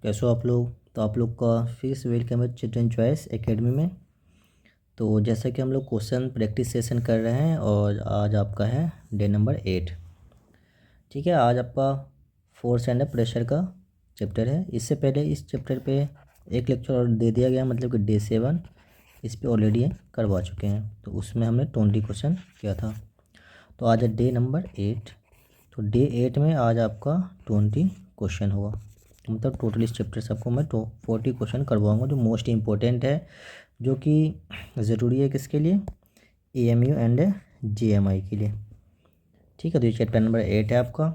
कैसे हो आप लोग। तो आप लोग का फिर से वेलकम है चिल्ड्रन चॉइस एकेडमी में। तो जैसा कि हम लोग क्वेश्चन प्रैक्टिस सेशन कर रहे हैं और आज आपका है डे नंबर 8। ठीक है, आज आपका फोर्स एंड प्रेशर का चैप्टर है। इससे पहले इस चैप्टर पे एक लेक्चर और दे दिया गया, मतलब कि डे 7 इस पे ऑलरेडी करवा चुके हैं। तो उसमें हमने 20 क्वेश्चन किया था। तो आज है डे नंबर 8। तो डे 8 में आज आपका 20 क्वेश्चन होगा। मतलब टोटल इस चैप्टर से आपको मैं 40 क्वेश्चन करवाऊंगा, जो मोस्ट इम्पोर्टेंट है, जो कि ज़रूरी है किसके लिए, AMU एंड JMI के लिए। ठीक है, तो ये चैप्टर नंबर 8 है आपका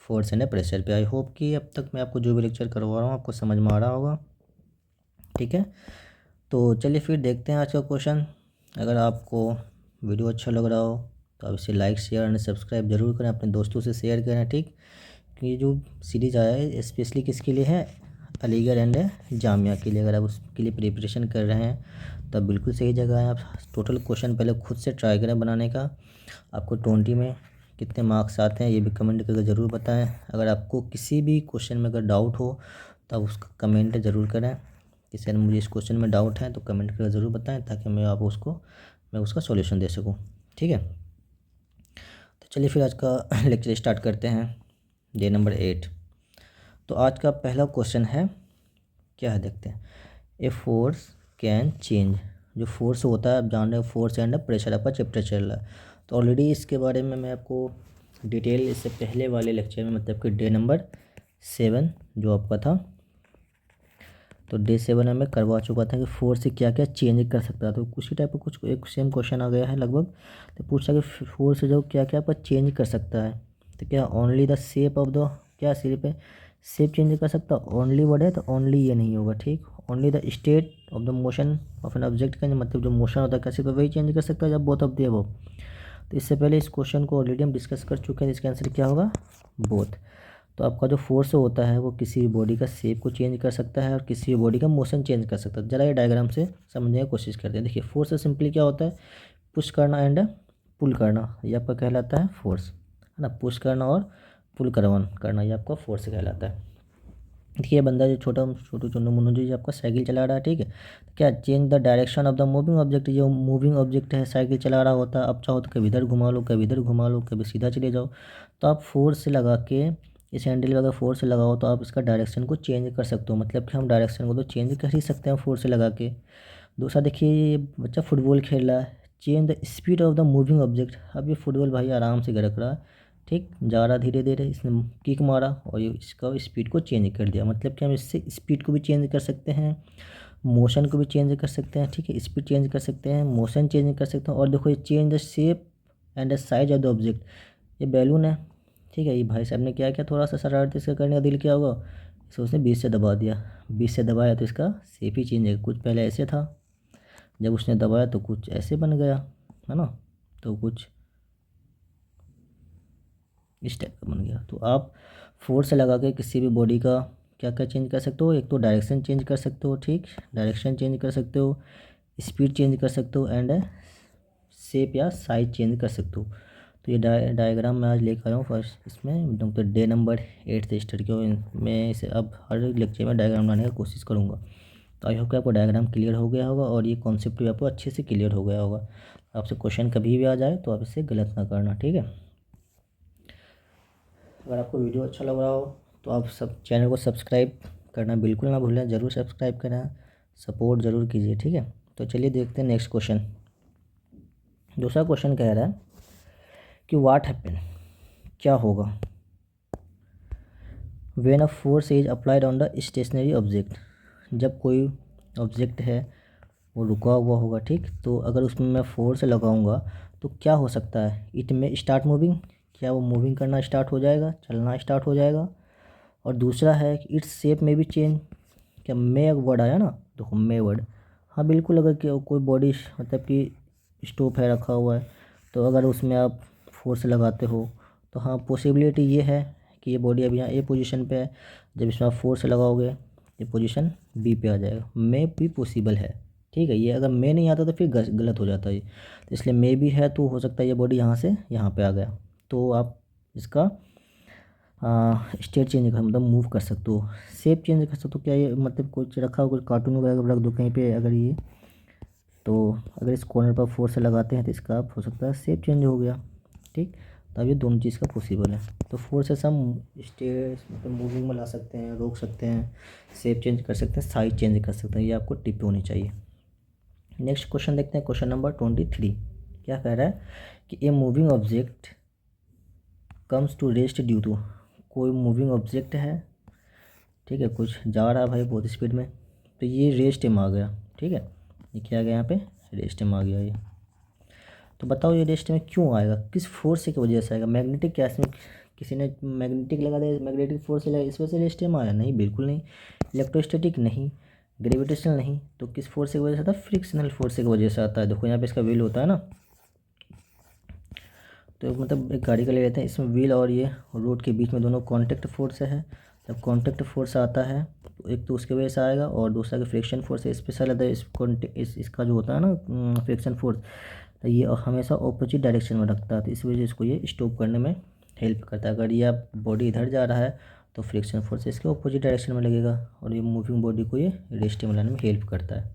फोर्स एंड प्रेशर पे। आई होप कि अब तक मैं आपको जो भी लेक्चर करवा रहा हूँ आपको समझ में आ रहा होगा। ठीक है, तो चलिए फिर देखते हैं आज का क्वेश्चन। अगर आपको वीडियो अच्छा लग रहा हो तो आप इसे लाइक शेयर एंड सब्सक्राइब जरूर करें, अपने दोस्तों से शेयर करें। ठीक, ये जो सीरीज़ आया है स्पेशली किसके लिए है, अलीगढ़ एंड जामिया के लिए। अगर आप उसके लिए प्रिपरेशन कर रहे हैं तब बिल्कुल सही जगह है। आप टोटल क्वेश्चन पहले खुद से ट्राई करें बनाने का। आपको 20 में कितने मार्क्स आते हैं ये भी कमेंट करके ज़रूर बताएं। अगर आपको किसी भी क्वेश्चन में अगर डाउट हो तो आप उसका कमेंट ज़रूर करें कि सर मुझे इस क्वेश्चन में डाउट है, तो कमेंट करके ज़रूर बताएं ताकि मैं उसका सॉल्यूशन दे सकूँ। ठीक है, तो चलिए फिर आज का लेक्चर स्टार्ट करते हैं, डे नंबर 8। तो आज का पहला क्वेश्चन है, क्या है देखते हैं। A force can change. जो फोर्स होता है आप जान रहे हो, फोर्स एंड प्रेशर आपका चैप्टर चल रहा है। तो ऑलरेडी इसके बारे में मैं आपको डिटेल इससे पहले वाले लेक्चर में, मतलब कि डे नंबर 7 जो आपका था, तो डे 7 में मैं करवा चुका था कि फोर्स से क्या क्या चेंज कर सकता है। तो उसी टाइप का कुछ एक सेम क्वेश्चन आ गया है लगभग। तो पूछा कि फोर्स से जो क्या क्या आपका चेंज कर सकता है। तो क्या only the shape of the, क्या सिर्फ शेप चेंज कर सकता, ओनली वर्ड है तो ओनली ये नहीं होगा। ठीक, only the state of the motion of an object का मतलब जो मोशन होता है कैसे तो वही चेंज कर सकता है जब बोथ ऑफ दे वो। तो इससे पहले इस क्वेश्चन को ऑलरेडी हम डिस्कस कर चुके हैं, इसका आंसर क्या होगा, बोथ। तो आपका जो फोर्स होता है वो किसी भी बॉडी का शेप को चेंज कर सकता है और किसी भी बॉडी का मोशन चेंज कर सकता है। ज़रा ये डायग्राम से समझने की कोशिश करते हैं। देखिए, फोर्स से सिंपली क्या होता है, पुश करना एंड पुल करना, ये आपका कहलाता है फोर्स, है ना। पुश करना और पुल करना ये आपका फोर्स कहलाता है। देखिए बंदा जो छोटू चुन्नू मुन्नू जो आपका साइकिल चला रहा है, ठीक है, तो क्या change the direction of the moving object. जो मूविंग ऑब्जेक्ट है साइकिल चला रहा होता है, अब चाहो तो कभी इधर घुमा लो, कभी इधर घुमा लो, कभी सीधा चले जाओ। तो आप फोर्स से लगा के इस हैंडल में अगर फोर्स से लगाओ तो आप इसका डायरेक्शन को चेंज कर सकते हो। मतलब कि हम डायरेक्शन को तो चेंज कर ही सकते हैं फोर्स से लगा के। दूसरा देखिए, ये बच्चा फुटबॉल खेल रहा है, change the speed of the moving object. अब ये फुटबॉल भाई आराम से गड़क रहा है, ठीक, जा रहा धीरे धीरे, इसने किक मारा और ये इसका स्पीड को चेंज कर दिया। मतलब कि हम इससे स्पीड को भी चेंज कर सकते हैं, मोशन को भी चेंज कर सकते हैं। ठीक है, स्पीड चेंज कर सकते हैं, मोशन चेंज कर सकते हैं। और देखो ये change the shape and the size of the object. ये बैलून है, ठीक है, ये भाई साहब ने क्या किया, थोड़ा सा शरारत इसका करने का दिल किया होगा, इसको उसने 20 से दबा दिया। 20 से दबाया तो इसका शेप ही चेंज है। कुछ पहले ऐसे था, जब उसने दबाया तो कुछ ऐसे बन गया, है ना, तो कुछ इस टाइप का बन गया। तो आप फोर्स लगा के किसी भी बॉडी का क्या क्या चेंज कर सकते हो, एक तो डायरेक्शन चेंज कर सकते हो, ठीक, डायरेक्शन चेंज कर सकते हो, स्पीड चेंज कर सकते हो एंड शेप या साइज चेंज कर सकते हो। तो ये डायग्राम मैं आज लेकर आया हूँ फर्स्ट, इसमें तो डे नंबर 8 से स्टार्ट किया। मैं इसे अब हर लेक्चर में डायग्राम बनाने की कोशिश करूँगा। तो आई होप कि आपको डायग्राम क्लियर हो गया होगा और ये कॉन्सेप्ट भी आपको अच्छे से क्लियर हो गया होगा। आपसे क्वेश्चन कभी भी आ जाए तो आप इसे गलत ना करना, ठीक है। अगर आपको वीडियो अच्छा लग रहा हो तो आप सब चैनल को सब्सक्राइब करना बिल्कुल ना भूलें, ज़रूर सब्सक्राइब करना, सपोर्ट ज़रूर कीजिए, ठीक है। तो चलिए देखते हैं नेक्स्ट क्वेश्चन। दूसरा क्वेश्चन कह रहा है कि व्हाट हैपन, क्या होगा, when a force is applied on the stationary object. जब कोई ऑब्जेक्ट है वो रुका हुआ होगा, ठीक, तो अगर उसमें मैं फोर्स लगाऊंगा तो क्या हो सकता है, इट में स्टार्ट मूविंग, क्या वो मूविंग करना स्टार्ट हो जाएगा, चलना स्टार्ट हो जाएगा। और दूसरा है कि इट्स शेप में भी चेंज, क्या मे वर्ड आया ना, देखो मे वर्ड, हाँ बिल्कुल, अगर कोई बॉडी मतलब कि स्टॉप है रखा हुआ है तो अगर उसमें आप फोर्स लगाते हो तो हाँ पॉसिबिलिटी ये है कि ये बॉडी अभी यहाँ ए पोजीशन पे है, जब इसमें आप फोर्स लगाओगे ये पोजीशन बी पे आ जाएगा। मे भी पॉसिबल है, ठीक है। ये अगर मे नहीं आता तो फिर गलत हो जाता है ये, तो इसलिए मे भी है, तो हो सकता है ये बॉडी यहाँ से यहाँ पे आ गया। तो आप इसका स्टेट चेंज कर मतलब मूव कर सकते हो, शेप चेंज कर सकते हो। क्या ये मतलब कुछ रखा हो, कुछ कार्टून वगैरह रख दो कहीं पे अगर ये, तो अगर इस कॉर्नर पर फोर्स से लगाते हैं तो इसका हो सकता है शेप चेंज हो गया। ठीक, तो अब ये दोनों चीज़ का पॉसिबल है। तो फोर्स से हम स्टेट मतलब मूविंग में ला सकते हैं, रोक सकते हैं, शेप चेंज कर सकते हैं, साइज चेंज कर सकते हैं। ये आपको टिप होनी चाहिए। नेक्स्ट क्वेश्चन देखते हैं, क्वेश्चन नंबर 23। क्या कह रहा है कि a moving object comes to rest due to, कोई मूविंग ऑब्जेक्ट है, ठीक है, कुछ जा रहा है भाई बहुत स्पीड में, तो ये रेस्ट में आ गया। ठीक है, ये क्या आ गया यहाँ पे, रेस्ट में आ गया ये। तो बताओ ये रेस्ट में क्यों आएगा, किस फोर्स की वजह से आएगा। मैग्नेटिक क्या इसमें किसी ने मैग्नेटिक लगा दिया, मैग्नेटिक फोर्स लगा इस वजह से रेस्ट में आया, नहीं बिल्कुल नहीं। इलेक्ट्रोस्टैटिक नहीं, ग्रेविटेशनल नहीं, तो किस फोर्स की वजह से आता है, फ्रिक्शनल फोर्स की वजह से आता है। देखो यहाँ पे इसका व्हील होता है ना, तो मतलब एक गाड़ी का ले लेते हैं, इसमें व्हील और ये रोड के बीच में दोनों कांटेक्ट फोर्स है। जब कांटेक्ट फोर्स आता है तो एक तो उसके वजह से आएगा, और दूसरा कि फ्रिक्शन फोर्स है स्पेशल है इसका जो होता है ना फ्रिक्शन फोर्स, तो ये हमेशा ऑपोजिट डायरेक्शन में रखता है, तो इस वजह से इसको ये स्टॉप करने में हेल्प करता है। अगर ये आप बॉडी इधर जा रहा है तो फ्रिक्शन फोर्स इसके ऑपोजिट डायरेक्शन में लगेगा, और ये मूविंग बॉडी को ये रेस्ट में लाने में हेल्प करता है।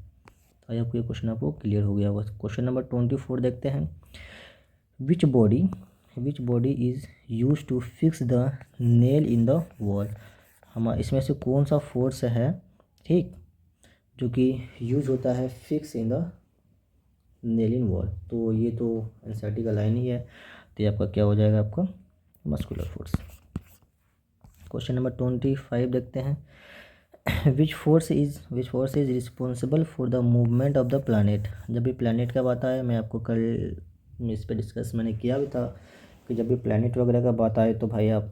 तो आपको ये क्वेश्चन आपको क्लियर हो गया होगा। क्वेश्चन नंबर 24 देखते हैं। Which body is use to fix the nail in the wall, हम इसमें से कौन सा फोर्स है, ठीक, जो कि यूज होता है fix in the nail in wall. तो ये तो एनसीईआरटी का लाइन ही है, तो ये आपका क्या हो जाएगा, आपका मस्कुलर फोर्स। क्वेश्चन नंबर 25 देखते हैं। Which force is responsible for the movement of the planet. जब भी प्लानट का बात आए, मैं आपको कल इस पर डिस्कस मैंने किया भी था कि जब भी प्लानट वगैरह का बात आए तो भाई आप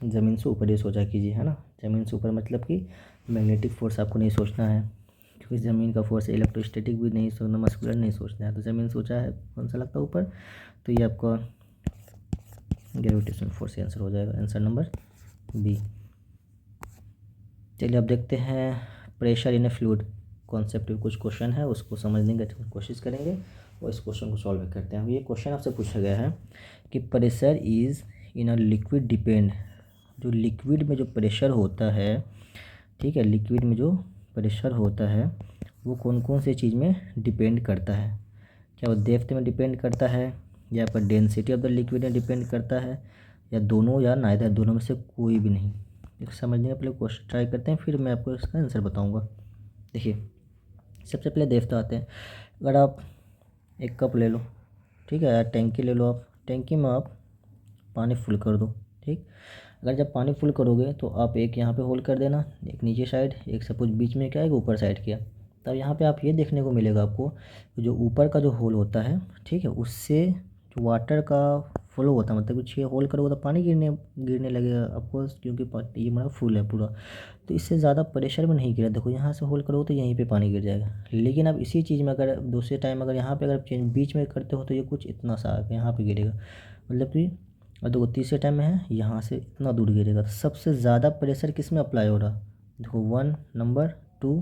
ज़मीन से ऊपर ही सोचा कीजिए, है ना। ज़मीन से ऊपर मतलब कि मैग्नेटिक फोर्स आपको नहीं सोचना है, क्योंकि ज़मीन का फोर्स इलेक्ट्रोस्टैटिक भी नहीं सोचना, मस्कुलर नहीं सोचना है। तो ज़मीन सोचा है कौन सा लगता है ऊपर, तो ये आपका ग्रेविटेशनल फोर्स आंसर हो जाएगा, आंसर नंबर बी। चलिए अब देखते हैं pressure in A fluid concept पे कुछ क्वेश्चन है, उसको समझने की कोशिश करेंगे और इस क्वेश्चन को सॉल्व करते हैं। ये क्वेश्चन आपसे पूछा गया है कि pressure is in a liquid depend, जो लिक्विड में जो प्रेशर होता है, ठीक है, लिक्विड में जो प्रेशर होता है वो कौन कौन सी चीज़ में डिपेंड करता है। क्या वो डेप्थ में डिपेंड करता है, या पर डेंसिटी ऑफ द लिक्विड में डिपेंड करता है, या दोनों, या नाइदर, दोनों में से कोई भी नहीं। एक समझने का पहले क्वेश्चन ट्राई करते हैं, फिर मैं आपको इसका आंसर बताऊंगा। देखिए सबसे पहले देखते आते हैं। अगर आप एक कप ले लो, ठीक है, या टैंकी ले लो, आप टैंकी में आप पानी फुल कर दो, ठीक। अगर जब पानी फुल करोगे तो आप एक यहाँ पे होल कर देना, एक नीचे साइड, एक सपोज बीच में क्या है ऊपर साइड किया। तब यहाँ पे आप ये देखने को मिलेगा आपको जो ऊपर का जो होल होता है, ठीक है, उससे जो वाटर का फ्लो होता है, मतलब कुछ ये होल करोगे तो पानी गिरने गिरने लगेगा आपको, क्योंकि ये हमारा फुल है पूरा, तो इससे ज़्यादा प्रेशर में नहीं गिरा। देखो यहाँ से होल करोगे तो यहीं पे पानी गिर जाएगा। लेकिन अब इसी चीज़ में अगर दूसरे टाइम अगर यहाँ पे अगर चेंज बीच में करते हो तो ये कुछ इतना सा यहाँ पे गिरेगा, मतलब कि, और देखो तीसरे टाइम में है यहाँ से इतना दूर गिरेगा। तो सबसे ज़्यादा प्रेशर किस में अप्लाई हो रहा, देखो 1 नंबर 2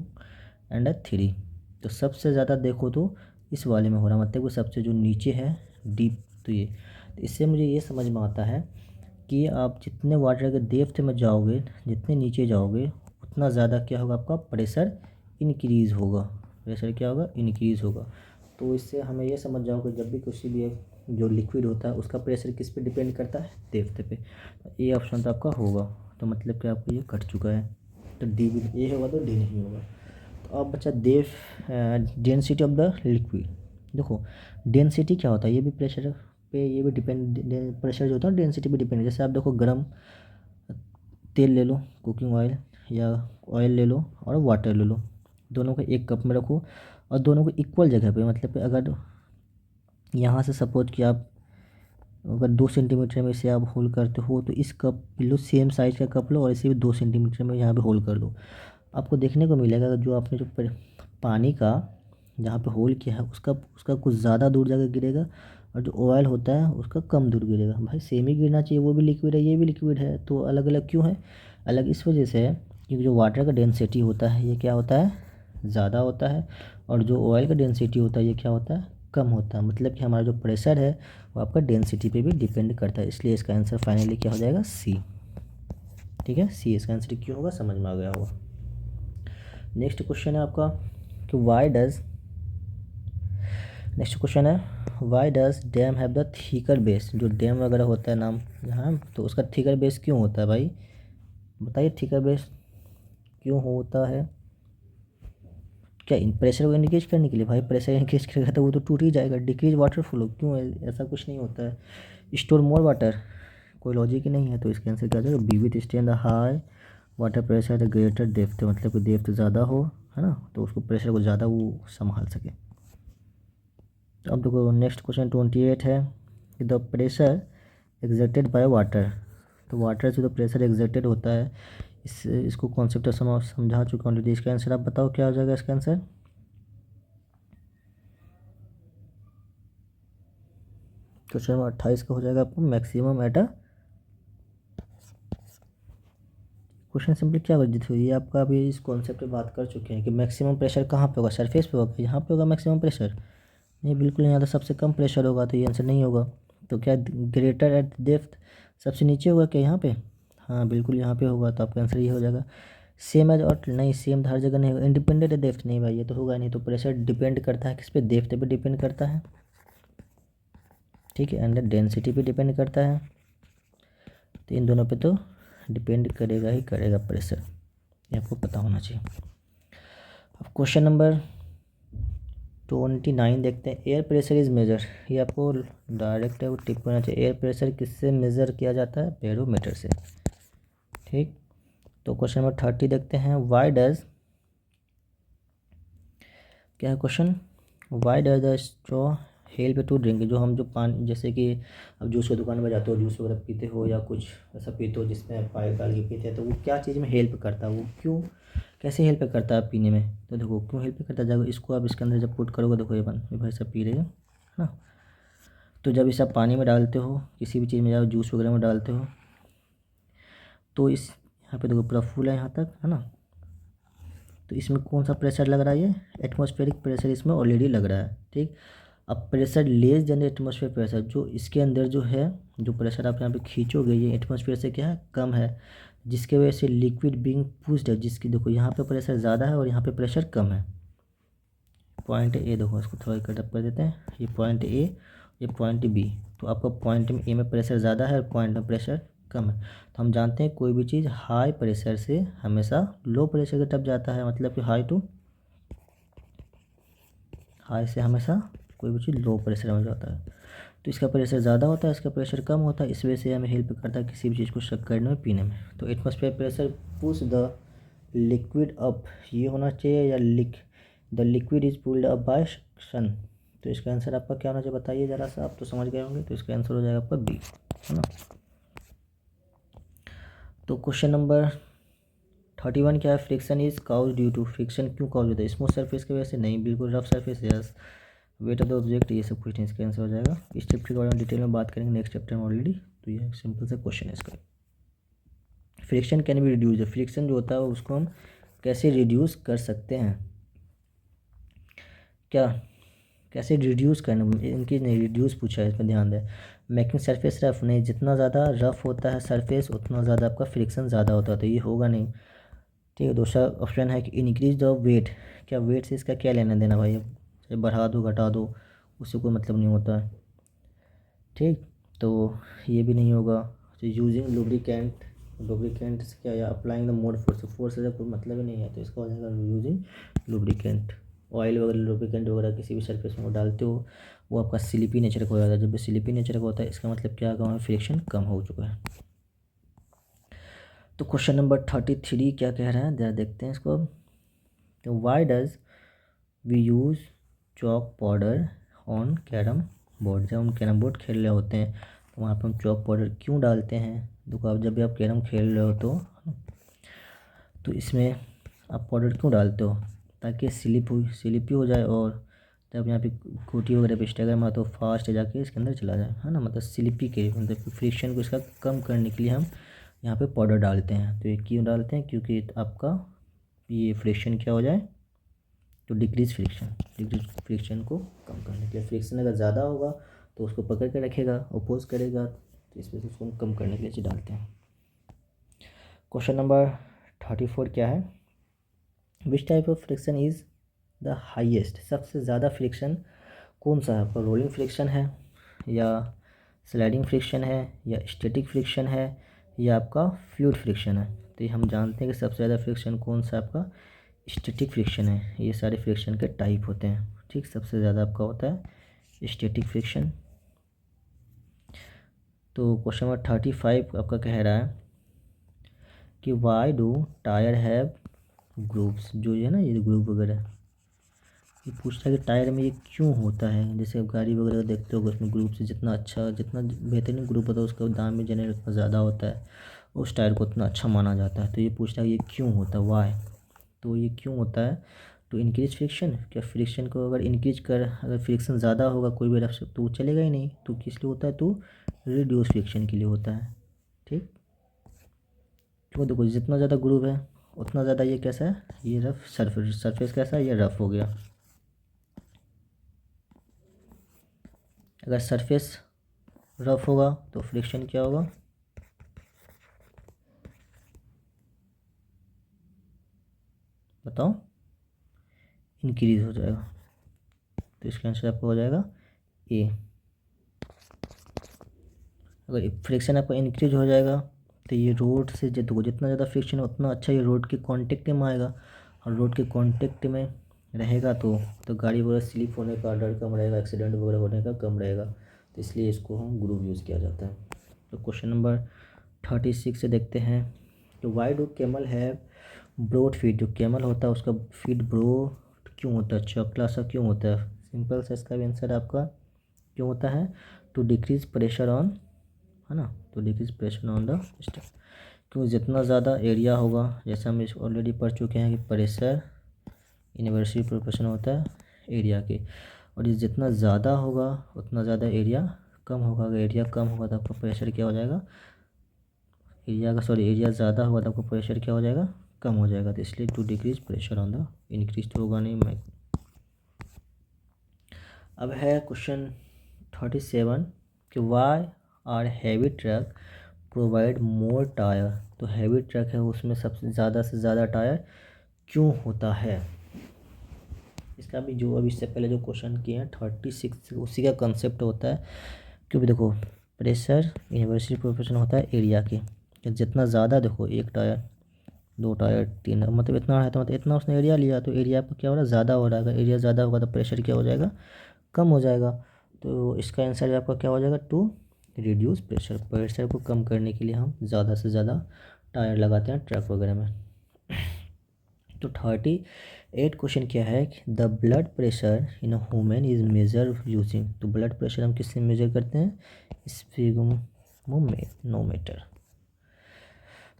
एंड 3, तो सबसे ज़्यादा देखो तो इस वाले में हो रहा, मतलब कि सबसे जो नीचे है डीप। तो ये, तो इससे मुझे ये समझ में आता है कि आप जितने वाटर के डेप्थ में जाओगे, जितने नीचे जाओगे, उतना ज़्यादा क्या होगा, आपका प्रेशर इंक्रीज़ होगा। प्रेशर क्या होगा, इंक्रीज़ होगा। तो इससे हमें ये समझ जाओ कि जब भी किसी भी जो लिक्विड होता है उसका प्रेशर किस पे डिपेंड करता है, डेप्थ पे। ए ऑप्शन तो आपका होगा, तो मतलब कि आपको ये कट चुका है, तो डी भी, ए होगा तो डी नहीं होगा। तो अब बचा डेंसिटी ऑफ द लिक्विड। देखो डेंसिटी क्या होता है, ये भी प्रेशर पे, ये भी डिपेंड, प्रेशर जो होता है डेंसिटी पे डिपेंड है। जैसे आप देखो गर्म तेल ले लो, कुकिंग ऑयल, या ऑयल ले लो और वाटर ले लो, दोनों को एक कप में रखो और दोनों को इक्वल जगह पे, मतलब कि अगर यहाँ से सपोज कि आप अगर 2 सेंटीमीटर में से आप होल करते हो तो इस कप लो, सेम साइज़ का कप लो और इसे भी 2 सेंटीमीटर में यहाँ पे होल कर दो। आपको देखने को मिलेगा जो आपने जो पानी का जहाँ पे होल किया है उसका उसका कुछ ज़्यादा दूर जाकर गिरेगा, और जो ऑयल होता है उसका कम दूर गिरेगा। भाई सेम ही गिरना चाहिए, वो भी लिक्विड है ये भी लिक्विड है, तो अलग अलग क्यों है, अलग इस वजह से है क्योंकि जो वाटर का डेंसिटी होता है ये क्या होता है, ज़्यादा होता है, और जो ऑयल का डेंसिटी होता है ये क्या होता है, कम होता है। मतलब कि हमारा जो प्रेशर है वो आपका डेंसिटी पे भी डिपेंड करता है, इसलिए इसका आंसर फाइनली क्या हो जाएगा, सी। ठीक है, सी इसका आंसर क्यों होगा, समझ में आ गया होगा। नेक्स्ट क्वेश्चन है आपका कि नेक्स्ट क्वेश्चन है why does dam have the thicker base. जो डैम वगैरह होता है नाम यहाँ, तो उसका थीकर बेस क्यों होता है भाई, बताइए थीकर बेस क्यों होता है। क्या प्रेशर को इंक्रीज करने के लिए, भाई प्रेशर इंक्रीज करेगा तो वो तो टूट ही जाएगा। डिक्रीज वाटर फ्लो, क्यों ऐसा कुछ नहीं होता है। स्टोर मोर वाटर, कोई लॉजिक ही नहीं है, तो इसका आंसर क्या हो जाएगा, B with stay in the high water pressure the greater depth, मतलब कि डेप्थ ज़्यादा हो, है ना, तो उसको प्रेशर को ज़्यादा वो संभाल सके। तो अब देखो नेक्स्ट क्वेश्चन 28 है कि the pressure exerted by water. तो वाटर से जो प्रेशर एग्जर्टेड होता है, इसको कॉन्सेप्ट समझा चुका हूँ। इसका आंसर आप बताओ क्या हो जाएगा इसका आंसर। क्वेश्चन नंबर 28 का हो जाएगा आपको maximum at a, question simply क्या होगा जित ये आपका अभी इस कॉन्सेप्ट पे बात कर चुके हैं कि मैक्सिमम प्रेशर कहाँ पे होगा, सरफेस पे होगा, यहाँ पे होगा मैक्सिमम प्रेशर, नहीं बिल्कुल नहीं आता, सबसे कम प्रेशर होगा, तो ये आंसर नहीं होगा। तो क्या ग्रेटर एट डेप्थ सबसे नीचे होगा क्या यहाँ पे, हाँ बिल्कुल यहाँ पे होगा, तो आपका आंसर ये हो जाएगा। सेम एज और नहीं, सेम हर जगह नहीं होगा। इंडिपेंडेंट डेप्थ नहीं भाई, ये तो होगा नहीं, तो प्रेशर डिपेंड करता है किस पे, डेप्थ पे डिपेंड करता है, ठीक है, एंड डेंसिटी पे डिपेंड करता है, तो इन दोनों पे तो डिपेंड करेगा ही करेगा प्रेशर, ये आपको पता होना चाहिए। अब क्वेश्चन नंबर 29 देखते हैं। एयर प्रेशर इज़ मेजर, ये आपको डायरेक्ट है वो टिक होना चाहिए। एयर प्रेशर किससे मेज़र किया जाता है, बैरोमीटर से, ठीक। तो क्वेश्चन नंबर 30 देखते हैं। वाई डज, क्या है question, why does the straw help to drink. जो हम जो पानी, जैसे कि अब जूस की दुकान में जाते हो, जूस वगैरह पीते हो या कुछ ऐसा पीते हो जिसमें पाइप डाल के पीते हैं, तो वो क्या चीज़ में हेल्प करता है, वो क्यों कैसे हेल्प करता है पीने में। तो देखो क्यों हेल्प करता है, जब इसको आप इसके अंदर जब पुट करोगे, देखो ये भाई सब पी रहे हो, है ना। तो जब इसे आप पानी में डालते हो, किसी भी चीज़ में जब जूस वगैरह में डालते हो, तो इस यहाँ पे देखो पूरा फुल है यहाँ तक, है ना। तो इसमें कौन सा प्रेशर लग रहा है, ये एटमॉस्फेरिक प्रेशर इसमें ऑलरेडी लग रहा है, ठीक। अब pressure less than atmosphere pressure, जो इसके अंदर जो है, जो प्रेशर आप यहाँ पे खींचोगे, ये एटमॉस्फेयर से क्या है, कम है, जिसके वजह से लिक्विड बीइंग पुश्ड है, जिसकी देखो यहाँ पे प्रेशर ज़्यादा है और यहाँ पे प्रेशर कम है। पॉइंट ए देखो, इसको थोड़ा कट अप कर देते हैं, ये पॉइंट ए, ये पॉइंट बी। तो आपका पॉइंट में ए में प्रेशर ज़्यादा है और पॉइंट में प्रेशर कम है। तो हम जानते हैं कोई भी चीज़ हाई प्रेशर से हमेशा लो प्रेशर की तरफ जाता है, मतलब कि हाई से हमेशा कोई भी चीज़ लो प्रेशर में जाता है। तो इसका प्रेशर ज़्यादा होता है, इसका प्रेशर कम होता है, इस वजह से हमें हेल्प करता है किसी भी चीज़ को शक करने में, पीने में। तो atmosphere pressure push the liquid up, ये होना चाहिए, या the liquid is pulled up by suction. तो इसका आंसर आपका क्या होना चाहिए, बताइए ज़रा सा, आप तो समझ गए होंगे। तो इसका आंसर हो जाएगा आपका बी, है ना। तो क्वेश्चन नंबर 31 क्या है, friction is cause due to, friction क्यों काउज होता है, स्मूथ सरफेस की वजह से, नहीं बिल्कुल rough surface, yes, weight of the object, ये सब कुछ नहीं, इसका आंसर हो जाएगा। इस चैप्टर के बारे में डिटेल में बात करेंगे नेक्स्ट चैप्टर में ऑलरेडी। तो ये सिंपल सा क्वेश्चन है इसका। Friction can be reduce, friction जो होता है उसको हम कैसे रिड्यूस कर सकते हैं, क्या कैसे रिड्यूस करना, इनकी नहीं रिड्यूस पूछा है, इसमें ध्यान दें। मेकिंग सरफेस रफ, नहीं, जितना ज़्यादा रफ होता है सरफेस उतना ज़्यादा आपका फ्रिक्शन ज़्यादा होता है, तो ये होगा नहीं, ठीक है। दूसरा ऑप्शन है कि इंक्रीज द वेट, क्या वेट से इसका क्या लेना देना भाई, चाहे बढ़ा दो घटा दो, उससे कोई मतलब नहीं होता है, ठीक। तो ये भी नहीं होगा। तो यूजिंग लुब्रिकेंट, लुब्रिकेंट से क्या, या अप्लाइंग द मोड फोर्स से कोई मतलब ही नहीं है, तो इसका हो जाएगा यूजिंग लुब्रिकेंट। ऑयल वगैरह लुब्रिकेंट वगैरह किसी भी सरफेस में डालते हो, वो आपका स्लिपी नेचर का हो जाता है। जब भी स्लिपी नेचर का होता है, इसका मतलब क्या होगा, फ्रिक्शन कम हो चुका है। तो क्वेश्चन नंबर 33 क्या कह रहा है, जरा देखते हैं इसको। तो why does we use chalk powder on carrom board, जब हम कैरम बोर्ड खेल रहे होते हैं तो वहाँ पर हम चॉक पाउडर क्यों डालते हैं। देखो आप जब भी आप कैरम खेल रहे हो तो इसमें आप पाउडर क्यों डालते हो, ताकि स्लिपी हो जाए, और जब यहाँ पे गोटी वगैरह पे स्टैगर मार तो फास्ट जाके इसके अंदर चला जाए, है ना, मतलब स्लिपी के मतलब फ्रिक्शन को इसका कम करने के लिए हम यहाँ पे पाउडर डालते हैं। तो ये क्यों डालते हैं, क्योंकि आपका ये फ्रिक्शन क्या हो जाए, तो डिक्रीज फ्रिक्शन को कम करने के लिए। फ्रिक्शन अगर ज़्यादा होगा तो उसको पकड़ के रखेगा, अपोज करेगा, तो इस वजह से उसको हम कम करने के लिए डालते हैं। क्वेश्चन नंबर 34 क्या है, which type of friction is the highest, सबसे ज़्यादा फ्रिक्शन कौन सा है आपका, रोलिंग फ्रिक्शन है या स्लाइडिंग फ्रिक्शन है या स्टैटिक फ्रिक्शन है या आपका फ्लूइड फ्रिक्शन है। तो ये हम जानते हैं कि सबसे ज़्यादा फ्रिक्शन कौन सा आपका स्टैटिक फ्रिक्शन है। ये सारे फ्रिक्शन के टाइप होते हैं, ठीक। सबसे ज़्यादा आपका होता है स्टैटिक फ्रिक्शन। तो क्वेश्चन नंबर 35 आपका कह रहा है कि why do tyre have grooves, जो है ना ये ग्रूव वगैरह, ये पूछता है कि टायर में ये क्यों होता है। जैसे आप गाड़ी वगैरह देखते हो उसमें ग्रुप से जितना अच्छा जितना बेहतरीन ग्रुप होता है उसका दाम में जनरेट उतना ज़्यादा होता है, उस टायर को उतना अच्छा माना जाता है। तो ये पूछता है ये क्यों होता है, वाई। तो ये क्यों होता है, तो इंक्रीज फ्रिक्शन, क्या फ्रिक्शन को अगर इंक्रीज कर, अगर फ्रिक्शन ज़्यादा होगा कोई भी रफ तो चलेगा ही नहीं, तो किस लिए होता है, तो रिड्यूस फ्रिक्शन के लिए होता है, ठीक। क्यों, देखो जितना ज़्यादा ग्रुप है उतना ज़्यादा ये कैसा है, ये रफ सरफेस कैसा है, ये रफ हो गया। अगर सरफेस रफ होगा तो फ्रिक्शन क्या होगा, बताओ, इंक्रीज हो जाएगा। तो इसका आंसर आपका हो जाएगा ए। अगर फ्रिक्शन आपका इंक्रीज हो जाएगा तो ये रोड से जितना ज़्यादा फ्रिक्शन है उतना अच्छा ये रोड के कांटेक्ट में आएगा, और रोड के कांटेक्ट में रहेगा तो गाड़ी वगैरह स्लिप होने का डर कम रहेगा, एक्सीडेंट वगैरह होने का कम रहेगा। तो इसलिए इसको हम ग्रूव यूज़ किया जाता है। तो क्वेश्चन नंबर 36 से देखते हैं, तो why do camel have broad feet, जो कैमल होता है उसका फीट ब्रॉड क्यों होता है, चौकला सा क्यों होता है। सिंपल सा इसका भी आंसर आपका क्यों होता है, टू डिक्रीज प्रेशर ऑन, है ना, तो decrease pressure on the step. क्योंकि जितना ज़्यादा एरिया होगा, जैसे हम इस ऑलरेडी पढ़ चुके हैं कि प्रेशर इन्वर्सली प्रोपोर्शनल होता है एरिया के, और ये जितना ज़्यादा होगा उतना ज़्यादा एरिया कम होगा। अगर एरिया कम होगा तो आपका प्रेशर क्या हो जाएगा, एरिया ज़्यादा होगा तो आपका प्रेशर क्या हो जाएगा, कम हो जाएगा। तो इसलिए to decrease pressure on the, increase तो होगा नहीं। मैं अब है क्वेश्चन 37 कि why are heavy truck provide more tyre, तो हैवी ट्रक है उसमें सबसे ज़्यादा से ज़्यादा टायर क्यों होता है। इसका भी जो अभी इससे पहले जो क्वेश्चन किए हैं 36 उसी का कंसेप्ट होता है। क्योंकि देखो प्रेशर यूनिवर्सल प्रोपोर्शन होता है एरिया के, तो जितना ज़्यादा देखो एक टायर, दो टायर, तीन, मतलब इतना है तो मतलब इतना उसने एरिया लिया तो एरिया पर क्या हो रहा है, ज़्यादा हो रहा है। अगर एरिया ज़्यादा होगा तो प्रेशर क्या हो जाएगा, कम हो जाएगा। तो इसका आंसर आपका क्या हो जाएगा, टू रिड्यूस प्रेशर, प्रेशर को कम करने के लिए हम ज़्यादा से ज़्यादा टायर लगाते हैं ट्रक वगैरह में। तो 38 क्वेश्चन क्या है, the blood pressure in a human is measure using, तो ब्लड प्रेशर हम किससे मेजर करते हैं, स्फिग्मोमीटर।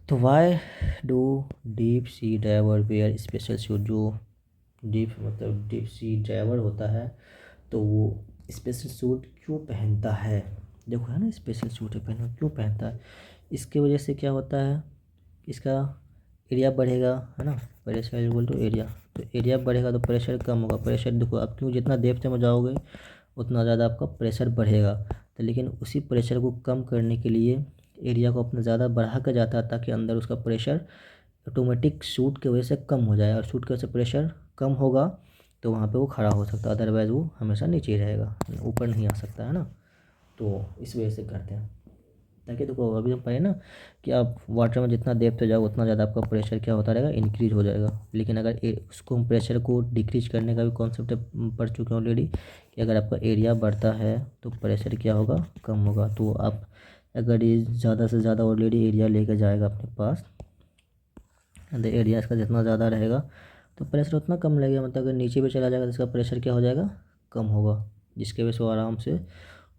तो why do deep sea diver wear special shoes, जो डीप मतलब डीप सी डाइवर होता है तो वो स्पेशल सूट क्यों पहनता है। देखो है ना, स्पेशल सूट पहना क्यों पहनता है, इसकी वजह से क्या होता है, इसका एरिया बढ़ेगा, है ना, प्रेशर इक्वल टू एरिया, तो एरिया बढ़ेगा तो प्रेशर कम होगा। प्रेशर देखो आप क्यों, जितना डेप्थ में जाओगे उतना ज़्यादा आपका प्रेशर बढ़ेगा। तो लेकिन उसी प्रेशर को कम करने के लिए एरिया को अपना ज़्यादा बढ़ा कर जाता है ताकि अंदर उसका प्रेशर ऑटोमेटिक सूट की वजह से कम हो जाए, और सूट की वजह से प्रेशर कम होगा तो वहाँ पे वो खड़ा हो सकता है, अदरवाइज़ वो हमेशा नीचे ही रहेगा, ऊपर नहीं आ सकता, है ना। तो इस वजह से करते हैं ताकि देखो अभी हम पढ़े ना कि आप वाटर में जितना डेप्थ पे जाओ उतना ज़्यादा आपका प्रेशर क्या होता रहेगा, इंक्रीज हो जाएगा। लेकिन अगर उसको हम प्रेशर को डिक्रीज करने का भी कॉन्सेप्ट पढ़ चुके हैं ऑलरेडी कि अगर आपका एरिया बढ़ता है तो प्रेशर क्या होगा, कम होगा। तो आप अगर ये ज़्यादा से ज़्यादा ऑलरेडी एरिया लेकर जाएगा अपने पास, तो एरिया इसका जितना ज़्यादा रहेगा तो प्रेशर उतना कम लगेगा। मतलब अगर नीचे भी चला जाएगा तो इसका प्रेशर क्या हो जाएगा, कम होगा, जिसके वजह से वो आराम से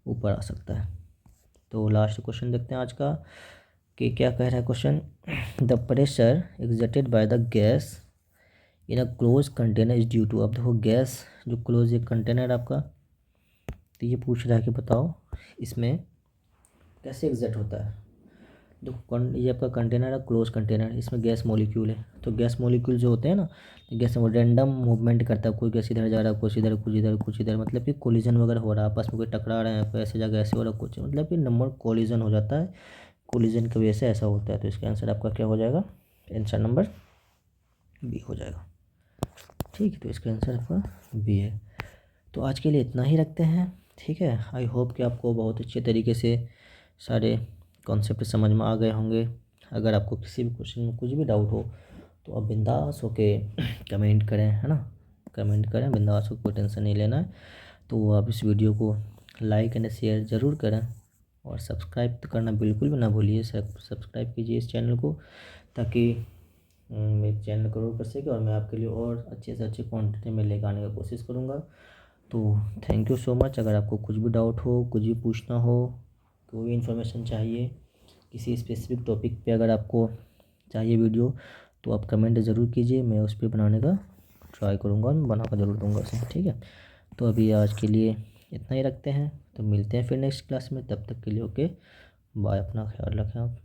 ऊपर आ सकता है। तो लास्ट क्वेश्चन देखते हैं आज का कि क्या कह रहा है question, the pressure exerted by the gas in a close container is due to. अब देखो गैस जो क्लोज एक कंटेनर आपका, तो ये पूछ रहा है कि बताओ इसमें कैसे एग्जर्ट होता है। देखो ये आपका कंटेनर है, क्लोज कंटेनर, इसमें गैस मॉलिक्यूल है। तो गैस मॉलिक्यूल जो होते हैं ना, गैस में रैंडम मूवमेंट करता है, कोई गैस इधर जा रहा है, कुछ इधर, कुछ इधर, कुछ इधर, मतलब कि कोलिजन वगैरह हो रहा है, आपस में कोई टकरा रहे हैं, कोई ऐसी जगह ऐसे हो रहा है कुछ, मतलब कि नंबर कोलिजन हो जाता है कोलिजन की वजह से ऐसा होता है। तो इसका आंसर आपका क्या हो जाएगा, आंसर नंबर बी हो जाएगा। ठीक है, तो इसका आंसर आपका बी है। तो आज के लिए इतना ही रखते हैं, ठीक है। आई होप कि आपको बहुत अच्छे तरीके से सारे कॉन्सेप्ट समझ में आ गए होंगे। अगर आपको किसी भी क्वेश्चन में कुछ भी डाउट हो तो आप बिंदास होके कमेंट करें, है ना, कमेंट करें बिंदास हो, कोई टेंशन नहीं लेना है। तो आप इस वीडियो को लाइक एंड शेयर ज़रूर करें और सब्सक्राइब तो करना बिल्कुल भी ना भूलिए। सब्सक्राइब कीजिए इस चैनल को, ताकि मेरे चैनल ग्रो कर सके और मैं आपके लिए और अच्छे से अच्छे क्वान्टिटी में लेकर आने का कोशिश करूँगा। तो थैंक यू सो मच। अगर आपको कुछ भी डाउट हो, कुछ भी पूछना हो, कोई भी इन्फॉर्मेशन चाहिए, किसी स्पेसिफिक टॉपिक पे अगर आपको चाहिए वीडियो, तो आप कमेंट ज़रूर कीजिए, मैं उस पर बनाने का ट्राई करूँगा और मैं बना कर ज़रूर दूँगा उसे, ठीक है। तो अभी आज के लिए इतना ही रखते हैं, तो मिलते हैं फिर नेक्स्ट क्लास में। तब तक के लिए ओके बाय, अपना ख्याल रखें आप।